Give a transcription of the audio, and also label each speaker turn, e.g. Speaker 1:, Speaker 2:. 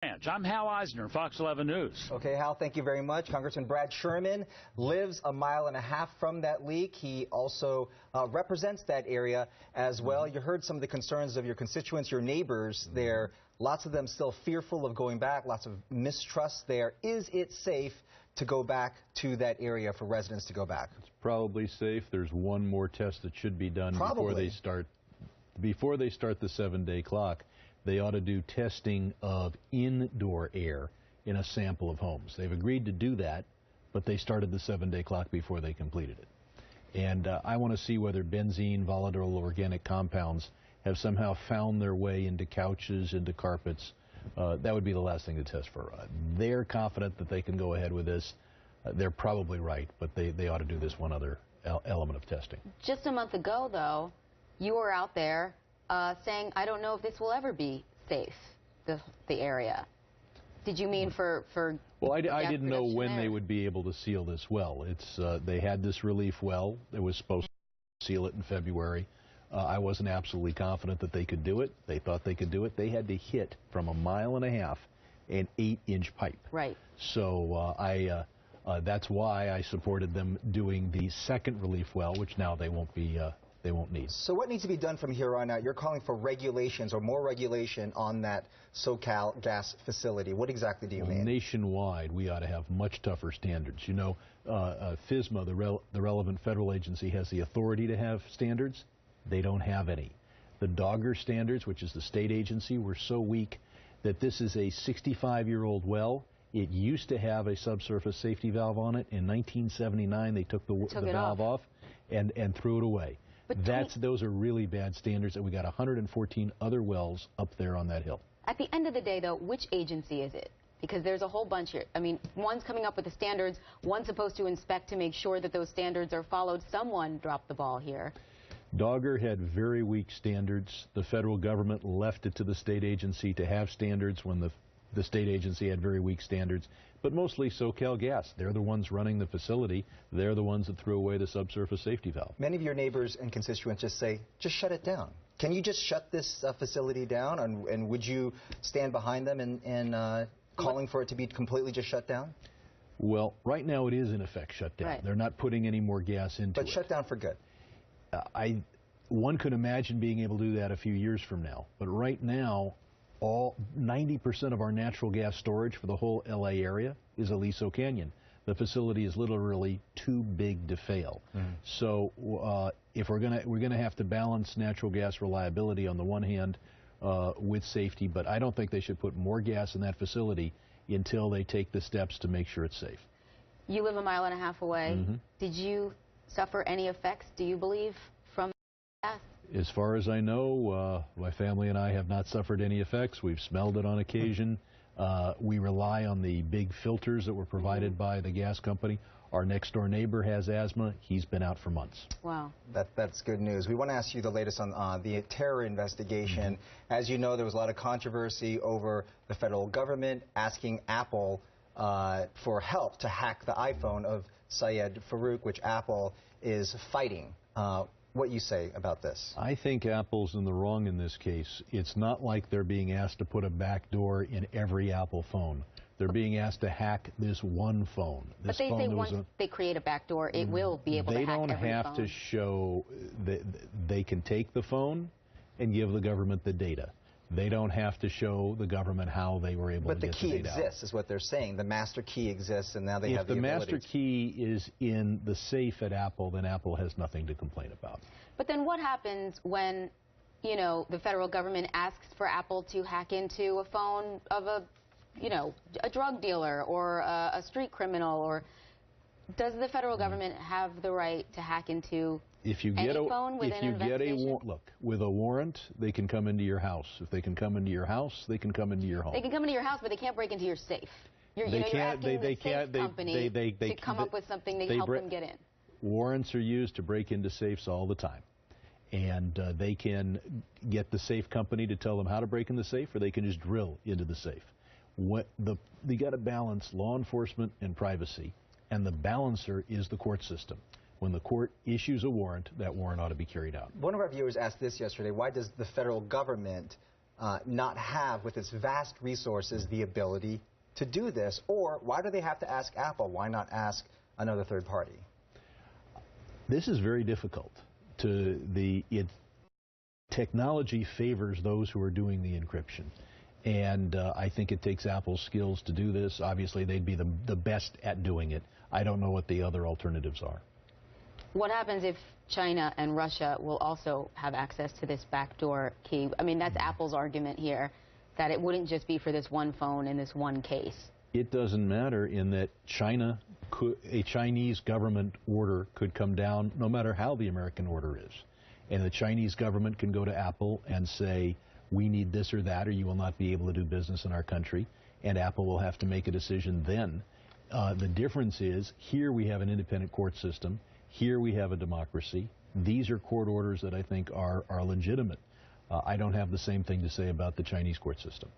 Speaker 1: I'm Hal Eisner, Fox 11 News.
Speaker 2: Okay, Hal, thank you very much. Congressman Brad Sherman lives a mile and a half from that leak. He also represents that area as well. You heard some of the concerns of your constituents, your neighbors there. Lots of them still fearful of going back, lots of mistrust there. Is it safe to go back to that area for residents to go back?
Speaker 3: It's probably safe. There's one more test that should be done before they start the 7-day clock. They ought to do testing of indoor air in a sample of homes. They've agreed to do that, but they started the 7-day clock before they completed it. And I want to see whether benzene, volatile organic compounds have somehow found their way into couches, into carpets. That would be the last thing to test for. They're confident that they can go ahead with this. They're probably right, but they ought to do this one other element of testing. Just a month ago, though, you were out there saying, I don't know if this will ever be safe, the area. Did you mean for Well, I didn't know when they would be able to seal this well. They had this relief well. It was supposed to seal it in February. I wasn't absolutely confident that they could do it. They thought they could do it. They had to hit from a mile and a half an 8-inch pipe. Right. So that's why I supported them doing the second relief well, which now they won't need. So what needs to be done from here on out? You're calling for regulations or more regulation on that SoCal gas facility. What exactly do you mean? Nationwide, we ought to have much tougher standards. You know, FSMA, the relevant federal agency, has the authority to have standards. They don't have any. The Dogger standards, which is the state agency, were so weak that this is a 65-year-old well. It used to have a subsurface safety valve on it. In 1979, they took the valve off and threw it away. Those are really bad standards, and we got 114 other wells up there on that hill. At the end of the day, though, which agency is it? Because there's a whole bunch here. I mean, one's coming up with the standards, one's supposed to inspect to make sure that those standards are followed. Someone dropped the ball here. Dogger had very weak standards. The federal government left it to the state agency to have standards when the state agency had very weak standards. But mostly SoCal Gas. They're the ones running the facility. They're the ones that threw away the subsurface safety valve. Many of your neighbors and constituents just say, just shut it down. Can you just shut this facility down? And would you stand behind them in calling for it to be completely just shut down? Well, right now it is in effect shut down. Right. They're not putting any more gas into it. But shut down for good. One could imagine being able to do that a few years from now. But right now, 90% of our natural gas storage for the whole LA area is Aliso Canyon. The facility is literally too big to fail. So if we're gonna have to balance natural gas reliability on the one hand with safety, but I don't think they should put more gas in that facility until they take the steps to make sure it's safe. You live a mile and a half away. Did you suffer any effects, do you believe, from gas? As far as I know, my family and I have not suffered any effects. We've smelled it on occasion. We rely on the big filters that were provided by the gas company. Our next door neighbor has asthma. He's been out for months. Wow. That's good news. We want to ask you the latest on the terror investigation. As you know, there was a lot of controversy over the federal government asking Apple for help to hack the iPhone of Syed Farook, which Apple is fighting. What you say about this? I think Apple's in the wrong in this case. It's not like they're being asked to put a backdoor in every Apple phone. They're being asked to hack this one phone. But they say once they create a backdoor, it will be able to hack every phone. They don't have to show that they can take the phone and give the government the data. They don't have to show the government how they were able to get the data. But the key exists, is what they're saying. The master key exists, and now they have the ability. If the master key is in the safe at Apple, then Apple has nothing to complain about. But then what happens when, you know, the federal government asks for Apple to hack into a phone of a, you know, a drug dealer or a street criminal? Or does the federal government have the right to hack into any phone with an investigation? Look, with a warrant, they can come into your house. If they can come into your house, they can come into your home. They can come into your house, but they can't break into your safe. You're asking the safe company to come up with something to help them get in. Warrants are used to break into safes all the time. And they can get the safe company to tell them how to break in the safe, or they can just drill into the safe. They got to balance law enforcement and privacy, and the balancer is the court system. When the court issues a warrant, that warrant ought to be carried out. One of our viewers asked this yesterday: why does the federal government
Speaker 2: not have, with its vast resources, the ability to do this? Or why do they have to ask Apple? Why not ask another third party?
Speaker 3: This is very difficult. Technology favors those who are doing the encryption. And I think it takes Apple's skills to do this. Obviously, they'd be the best at doing it. I don't know what the other alternatives are.
Speaker 4: What happens if China and Russia will also have access to this backdoor key? I mean, that's Apple's argument here, that it wouldn't just be for this one phone in this one case.
Speaker 3: It doesn't matter in that a Chinese government order could come down no matter how the American order is. And the Chinese government can go to Apple and say, we need this or that, or you will not be able to do business in our country. And Apple will have to make a decision then. The difference is, here we have an independent court system. Here we have a democracy. These are court orders that I think are legitimate. I don't have the same thing to say about the Chinese court system.